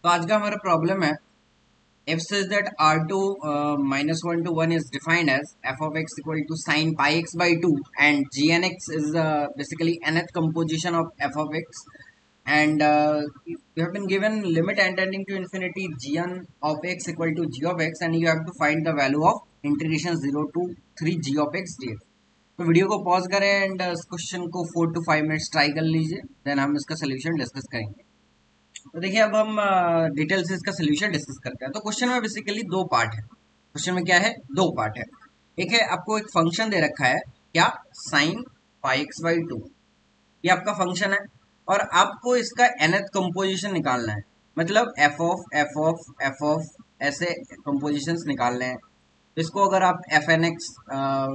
तो आज का हमारा प्रॉब्लम है if says that r2 minus 1 to 1 is defined as f of x equal to sine pi x by 2 and gnx is basically nth composition of f of x and you have been given limit n tending to infinity gn of x equal to g of x and you have to find the value of integration 0 to 3 g of x dx. तो video को pause करें and इस question को 4 to 5 minutes try कर लीजिए, then हम इसका solution discuss करेंगे। तो देखिए अब हम डिटेल से इसका सोल्यूशन डिस्कस करते हैं। तो क्वेश्चन में बेसिकली दो पार्ट है। क्वेश्चन में क्या है? दो पार्ट है। एक है आपको एक फंक्शन दे रखा है, क्या? Sign pi X by to, ये आपका फंक्शन है और आपको इसका nth कंपोजिशन निकालना है, मतलब एफ ऑफ ऐसे कंपोजिशंस निकालने हैं। तो इसको अगर आप एफ एन एक्स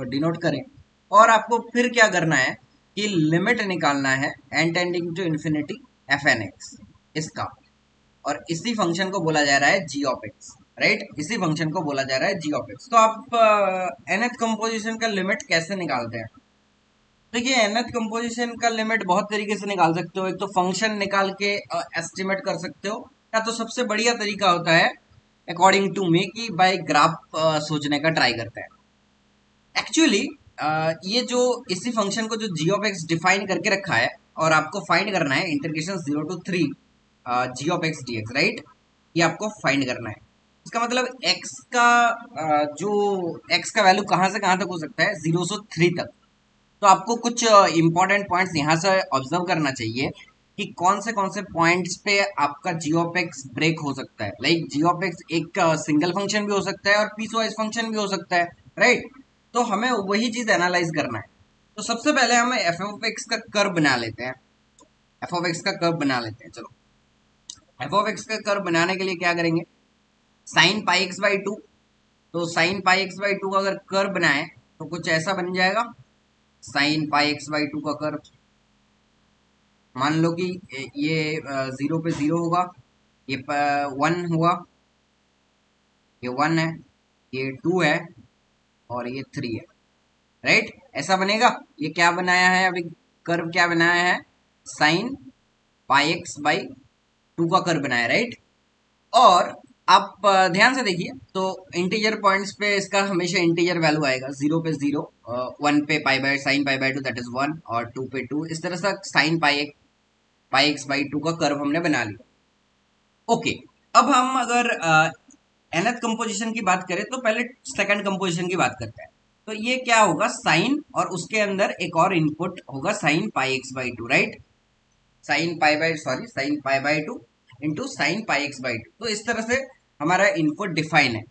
डिनोट करें और आपको फिर क्या करना है कि लिमिट निकालना है N tending to infinity F N X इसका, और इसी फंक्शन को बोला जा रहा है जी ऑफ एक्स, राइट? इसी फंक्शन को बोला जा रहा है जी ऑफ एक्स। तो आप nth कंपोजिशन का लिमिट कैसे निकालते हैं? देखिए nth कंपोजिशन का लिमिट बहुत तरीके से निकाल सकते हो। एक तो फंक्शन निकाल के एस्टिमेट कर सकते हो, या तो सबसे बढ़िया तरीका होता है अकॉर्डिंग टू मी कि बाय ग्राफ सोचने का ट्राई करते हैं। एक्चुअली ये जो इसी फंक्शन को जो जी ऑफ एक्स डिफाइन करके रखा है और आपको फाइंड करना है integration 0 to 3 G of X D X, right? ये आपको फाइंड करना है। इसका मतलब x का जो x का वैल्यू कहाँ से कहाँ तक हो सकता है? 0 से 3 तक। तो आपको कुछ इंपॉर्टेंट पॉइंट्स यहाँ से ऑब्जर्व करना चाहिए कि कौन से पॉइंट्स पे आपका जी ऑफ एक्स ब्रेक हो सकता है। लाइक जी ऑफ एक्स एक सिंगल फंक्शन भी हो सकता है और पीस वाइज फंक्शन भी हो सकता है, राइट? तो हमें वही चीज एनालाइज करना है। तो सबसे पहले हम एफ ऑफ एक्स का कर्व बना लेते हैं। एफ ऑफ एक्स का कर्व बना लेते हैं। चलो, एफ ऑफ एक्स का कर्व बनाने के लिए क्या करेंगे? Sine pi X by two. तो sine pi X by two का अगर कर्व बनाए तो कुछ ऐसा बन जाएगा। Sine pi X by two का कर्व मान लो कि ये 0 पे 0 होगा, ये 1 हुआ, ये 1 है, ये 2 है और ये 3 है, राइट? ऐसा बनेगा। ये क्या बनाया है अभी? कर्व क्या बनाया है? Sine pi X by two का कर्व बनाया, राइट? और आप ध्यान से देखिए तो इंटीजर पॉइंट्स पे इसका हमेशा इंटीजर वैल्यू आएगा। 0 पे 0, 1 पे pi by sine pi by two that is 1 और 2 पे 2। इस तरह से sign pi X by two का कर्व हमने बना लिया। ओके, अब हम अगर nth कंपोजिशन की बात करें तो पहले सेकंड कंपोजिशन की बात करते हैं। तो ये क्या होगा? साइन और उसके अंदर एक और इनपुट होगा sign pi X by to, right? Sign pi by two into sine pi X by two. तो इस तरह से हमारा इनपुट डिफाइन है।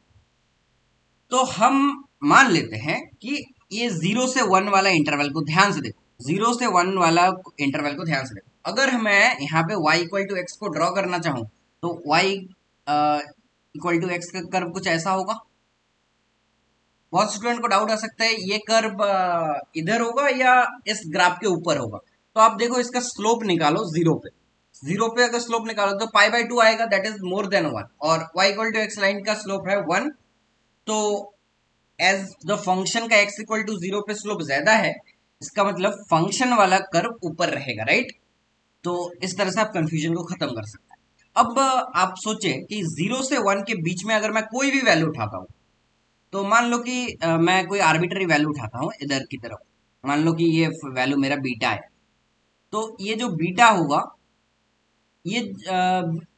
तो हम मान लेते हैं कि ये 0 से 1 वाला इंटरवल को ध्यान से देखो, 0 से 1 वाला इंटरवल को ध्यान से देखो। अगर मैं यहाँ पे y इक्वल टू एक्स को ड्रॉ करना चाहूं तो y इक्वल टू एक्स का कर्व कुछ ऐसा होगा। बहुत स्टूडेंट को डाउट आ सकता है ये कर्व इधर होगा या इस ग्राफ के ऊपर होगा। तो आप देखो इसका स्लोप निकालो 0 पे। 0 पे अगर स्लोप निकालो तो पाई बाई टू आएगा, दैट इज मोर देन 1, और y equal to X line का स्लोप है 1। तो एज द फंक्शन का x इक्वल टू 0 पे स्लोप ज्यादा है, इसका मतलब फंक्शन वाला कर्व ऊपर रहेगा, राइट? तो इस तरह से आप कंफ्यूजन को खत्म कर सकते हैं। अब आप सोचें कि 0 से 1 के बीच में अगर मैं कोई भी वैल्यू उठाता हूं, तो मान लो कि मैं कोई आर्बिट्ररी वैल्यू उठाता हूँ इधर की तरफ। मान लो कि ये वैल्यू मेरा बीटा है। तो ये जो बीटा होगा, ये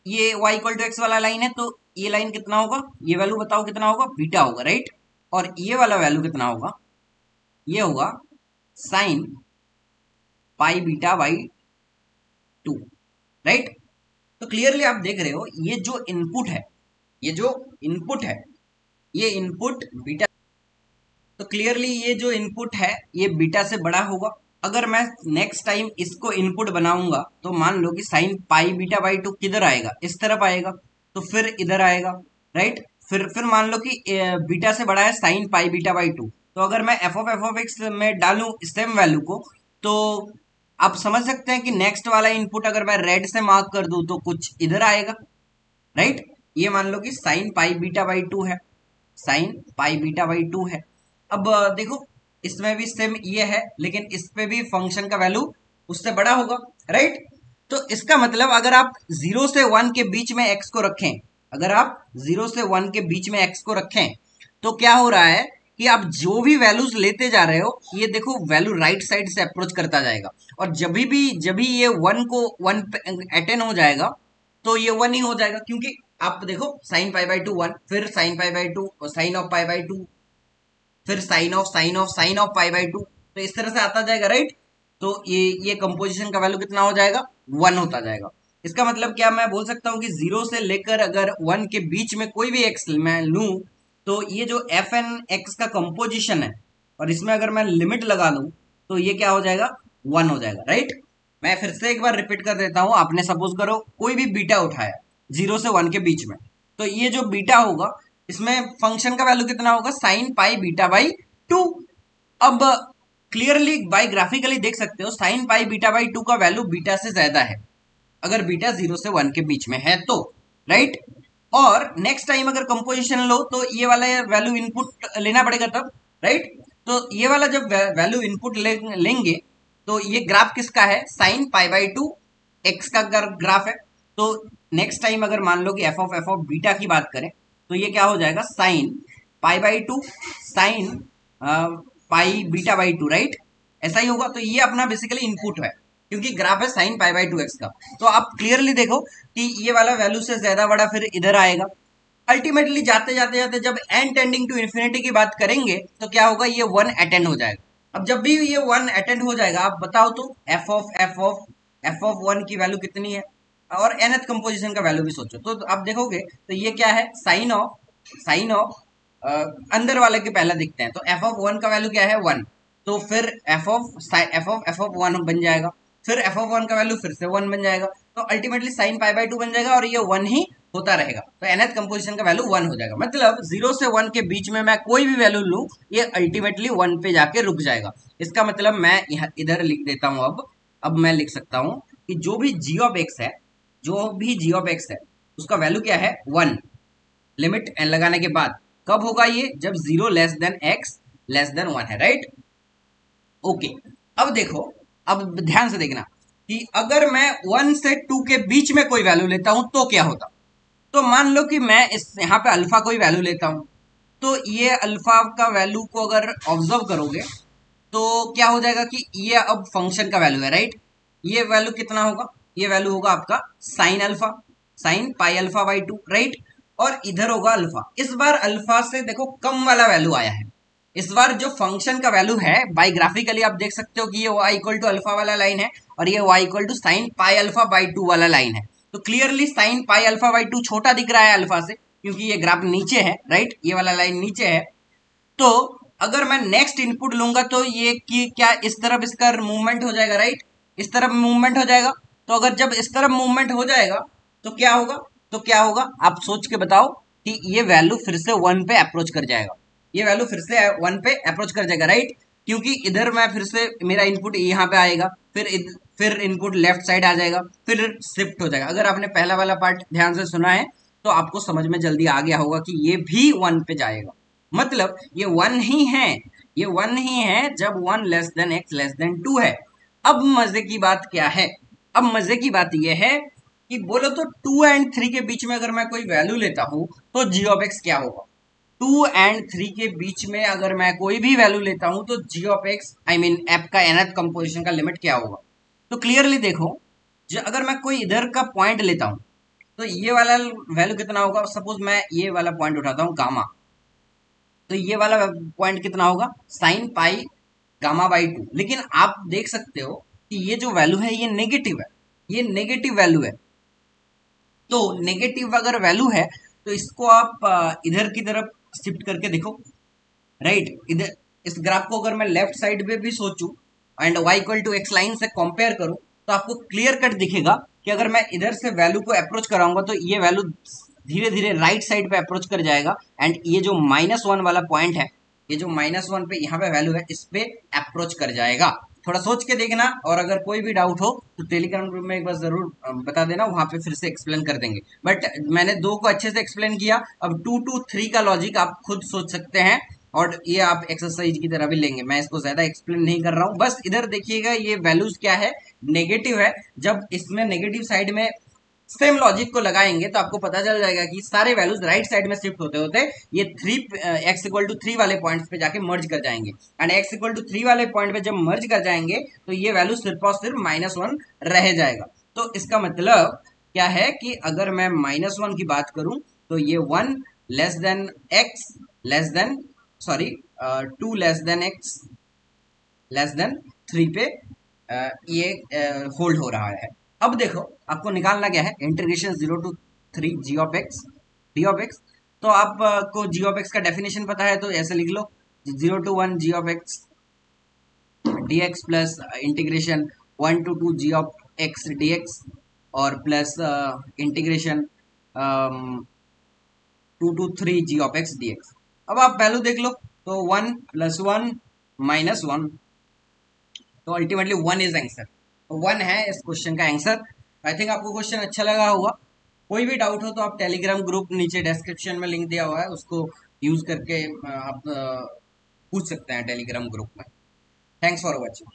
ये y इक्वल टू एक्स वाला लाइन है, तो ये लाइन कितना होगा? ये वैल्यू बताओ कितना होगा? बीटा होगा, राइट? और ये वाला वैल्यू कितना होगा? ये होगा sign pi beta by to, right? तो क्लियरली आप देख रहे हो ये जो इनपुट है, ये जो इनपुट है, ये इनपुट बीटा। तो क्लियरली ये जो इनपुट है ये बीटा से बड़ा होगा। अगर मैं नेक्स्ट टाइम इसको इनपुट बनाऊंगा तो मान लो कि sine pi beta by to किधर आएगा? इस तरफ आएगा, तो फिर इधर आएगा, राइट? फिर मान लो कि बीटा से बड़ा है sine pi beta by two. तो अगर मैं एफ ऑफ एक्स में डालूं सेम वैल्यू को, तो आप समझ सकते हैं कि नेक्स्ट वाला इनपुट अगर मैं रेड से मार्क कर दूं तो कुछ इधर आएगा, राइट? ये मान लो कि sine pi beta by two है, sine pi beta by two है। अब देखो इसमें भी सेम ये है, लेकिन इस पे भी फंक्शन का वैल्यू उससे बड़ा होगा, राइट? तो इसका मतलब अगर आप 0 से 1 के बीच में x को रखें, अगर आप 0 से 1 के बीच में x को रखें, तो क्या हो रहा है कि आप जो भी वैल्यूज लेते जा रहे हो, ये देखो वैल्यू राइट साइड से अप्रोच करता जाएगा। और जब भी ये 1 पे अटेन हो जाएगा, तो ये 1 ही हो जाएगा, क्योंकि आप देखो साइन पाई बाई टू 1, फिर sine pi by two, sine of pi by two, फिर sine of pi by two, तो इस तरह से आता जाएगा, राइट। तो ये कंपोजिशन का वैल्यू कितना हो जाएगा, 1 होता जाएगा। इसका मतलब क्या मैं बोल सकता हूं कि 0 से लेकर अगर 1 के बीच में कोई भी एक्स मैं लूं, तो ये जो एफ एन एक्स का कंपोजिशन है, और इसमें अगर मैं लिमिट लगा लूं, तो ये क्या हो जाएगा, 1 हो जाएगा, राइट। मैं फिर से एक बार रिपीट कर देता हूं। आपने सपोज करो कोई भी बीटा उठाया 0 से 1 के बीच में, तो ये जो बीटा होगा, इसमें फंक्शन का वैल्यू कितना होगा, साइन पाई बीटा बाई 2। अब क्लियरली बाई ग्राफिकली देख सकते हो, साइन पाई बीटा बाई 2 का वैल्यू बीटा से ज्यादा है, अगर बीटा 0 से 1 के बीच में है तो, राइट। और नेक्स्ट टाइम अगर कंपोजिशन लो, तो ये वाला वैल्यू इनपुट लेना पड़ेगा तब, राइट। तो ये वाला जब वैल्यू इनपुट लेंगे, तो ये ग्राफ किसका है, साइन पाई बाई 2 एक्स का ग्राफ है। तो नेक्स्ट टाइम अगर मान लो कि एफ ऑफ बीटा की बात करें, तो ये क्या हो जाएगा, sine pi by 2 sign pi beta by 2, right. ऐसा ही होगा। तो ये अपना बेसिकली इनपुट है, क्योंकि ग्राफ है साइन पाई बाई 2 एक्स का। तो आप क्लियरली देखो कि ये वाला वैल्यू से ज्यादा बड़ा फिर इधर आएगा। अल्टीमेटली जाते जाते जाते जब एन टेंडिंग टू इन्फिनिटी की बात करेंगे, तो क्या होगा, ये 1 अटेंड हो जाएगा। अब जब भी ये 1 अटेंड हो जाएगा, आप बताओ तो एफ ऑफ 1 की वैल्यू कितनी है, और nth कंपोजिशन का वैल्यू भी सोचो। तो आप देखोगे तो ये क्या है, साइन ऑफ अंदर वाले के पहला दिखते हैं, तो एफ ऑफ 1 का वैल्यू क्या है, 1। तो फिर एफ ऑफ 1 बन जाएगा, फिर एफ ऑफ 1 का वैल्यू फिर से 1 बन जाएगा, तो अल्टीमेटली साइन पाई बाई 2 बन जाएगा, और ये 1 ही होता रहेगा। तो nth कंपोजिशन का वैल्यू 1 हो जाएगा। मतलब 0 से 1 के बीच में मैं कोई भी वैल्यू लूं, ये अल्टीमेटली 1 पे जाके रुक जाएगा। इसका मतलब मैं यहाँ इधर लिख देता हूं। अब मैं लिख सकता हूं कि जो भी जी ऑफ एक्स है, जो भी जी ऑफ एक्स है, उसका वैल्यू क्या है, 1। लिमिट एन लगाने के बाद कब होगा ये, जब 0 less than x less than 1 है, राइट। ओके। अब देखो, अब ध्यान से देखना कि अगर मैं 1 से 2 के बीच में कोई वैल्यू लेता हूं, तो क्या होता। तो मान लो कि मैं इस यहाँ पे अल्फा कोई वैल्यू लेता हूं, तो ये अल्फा का वैल्यू को अगर ऑब्जर्व करोगे, तो क्या हो जाएगा कि ये अब फंक्शन का वैल्यू है, राइट। ये वैल्यू कितना होगा, ये वैल्यू होगा आपका sine alpha, sign pi alpha by 2, right. और इधर होगा अल्फा। इस बार अल्फा से देखो कम वाला वैल्यू आया है। इस बार जो फंक्शन का वैल्यू है, बाई ग्राफिकली आप देख सकते हो कि ये y इक्वल टू अल्फा वाला लाइन है, और ये y equal to sine pi alpha by 2 वाला लाइन है। तो clearly sine pi alpha by 2 छोटा दिख रहा है अल्फा से, क्योंकि ये ग्राफ नीचे है, राइट। ये वाला लाइन नीचे है। तो अगर मैं नेक्स्ट इनपुट लूंगा, तो ये कि क्या इस तरफ इसका मूवमेंट हो जाएगा, राइट। इस तरफ मूवमेंट हो जाएगा। तो अगर जब इस तरफ मूवमेंट हो जाएगा, तो क्या होगा, आप सोच के बताओ कि ये वैल्यू फिर से 1 पे अप्रोच कर जाएगा। ये वैल्यू फिर से 1 पे अप्रोच कर जाएगा, राइट। क्योंकि इधर मैं फिर से मेरा इनपुट यहाँ पे आएगा, फिर इनपुट लेफ्ट साइड आ जाएगा, फिर शिफ्ट हो जाएगा। अगर आपने पहला वाला पार्ट ध्यान से सुना है, तो आपको समझ में जल्दी आ गया होगा कि ये भी 1 पे जाएगा। मतलब ये 1 ही है, ये 1 ही है जब 1 less than x less than 2 है। अब मजे की बात क्या है, अब मजे की बात यह है कि बोलो तो 2 एंड 3 के बीच में अगर मैं कोई वैल्यू लेता हूं, तो जी ऑफ एक्स क्या होगा। 2 एंड 3 के बीच में अगर मैं कोई भी वैल्यू लेता हूं, तो G of X I mean F का nth कंपोजिशन का लिमिट क्या होगा। तो क्लियरली देखो, अगर मैं कोई इधर का पॉइंट लेता हूं, तो ये वाला वैल्यू कितना होगा। सपोज मैं ये वाला पॉइंट उठाता हूं गामा, तो ये वाला पॉइंट कितना होगा, साइन पाई गामा बाई 2। लेकिन आप देख सकते हो कि ये जो वैल्यू है, ये नेगेटिव है, ये नेगेटिव वैल्यू है। तो नेगेटिव अगर वैल्यू है, तो इसको आप इधर की तरफ शिफ्ट करके देखो, राइट। इधर इस ग्राफ को अगर मैं लेफ्ट साइड पे भी सोचूं and y equal to X line से कंपेयर करूं, तो आपको क्लियर कट दिखेगा कि अगर मैं इधर से वैल्यू को अप्रोच कराऊंगा, तो ये वैल्यू धीरे धीरे राइट साइड पे अप्रोच कर जाएगा। एंड ये जो -1 वाला पॉइंट है, ये जो -1 पे यहाँ पे वैल्यू है, इस पे अप्रोच कर जाएगा। थोड़ा सोच के देखना, और अगर कोई भी डाउट हो तो टेलीग्राम ग्रुप में एक बार जरूर बता देना, वहां पे फिर से एक्सप्लेन कर देंगे। बट मैंने 2 को अच्छे से एक्सप्लेन किया। अब 2 to 3 का लॉजिक आप खुद सोच सकते हैं, और ये आप एक्सरसाइज की तरह भी लेंगे, मैं इसको ज्यादा एक्सप्लेन नहीं कर रहा हूँ। बस इधर देखिएगा ये वैल्यूज क्या है, नेगेटिव है। जब इसमें नेगेटिव साइड में सेम लॉजिक को लगाएंगे तो आपको पता चल जाएगा कि सारे वैल्यूज राइट साइड में शिफ्ट होते होते ये three X equal to three वाले पॉइंट्स पे जाके मर्ज कर जाएंगे। And X equal to three वाले पॉइंट पे जब मर्ज कर जाएंगे तो ये वैल्यू सिर्फ और सिर्फ -1 रह जाएगा। तो इसका मतलब क्या है कि अगर मैं -1 की बात करूं तो ये 1 less than x less than sorry 2 less than x less than 3 पे ये होल्ड हो रहा है। अब देखो आपको निकालना क्या है, integration 0 to 3 G of X D of X. तो आपको जी ऑफ एक्स का डेफिनेशन पता है तो ऐसे लिख लो 0 to 1 G of X D X plus integration 1 to 2 G of X D X और plus integration 2 to 3 G of X D X. अब आप वैल्यू देख लो तो 1 + 1 -1, तो अल्टीमेटली 1 इज आंसर। तो 1 है इस क्वेश्चन का आंसर। आई थिंक आपको क्वेश्चन अच्छा लगा होगा। कोई भी डाउट हो तो आप टेलीग्राम ग्रुप नीचे डिस्क्रिप्शन में लिंक दिया हुआ है, उसको यूज करके आप पूछ सकते हैं टेलीग्राम ग्रुप में। Thanks for watching.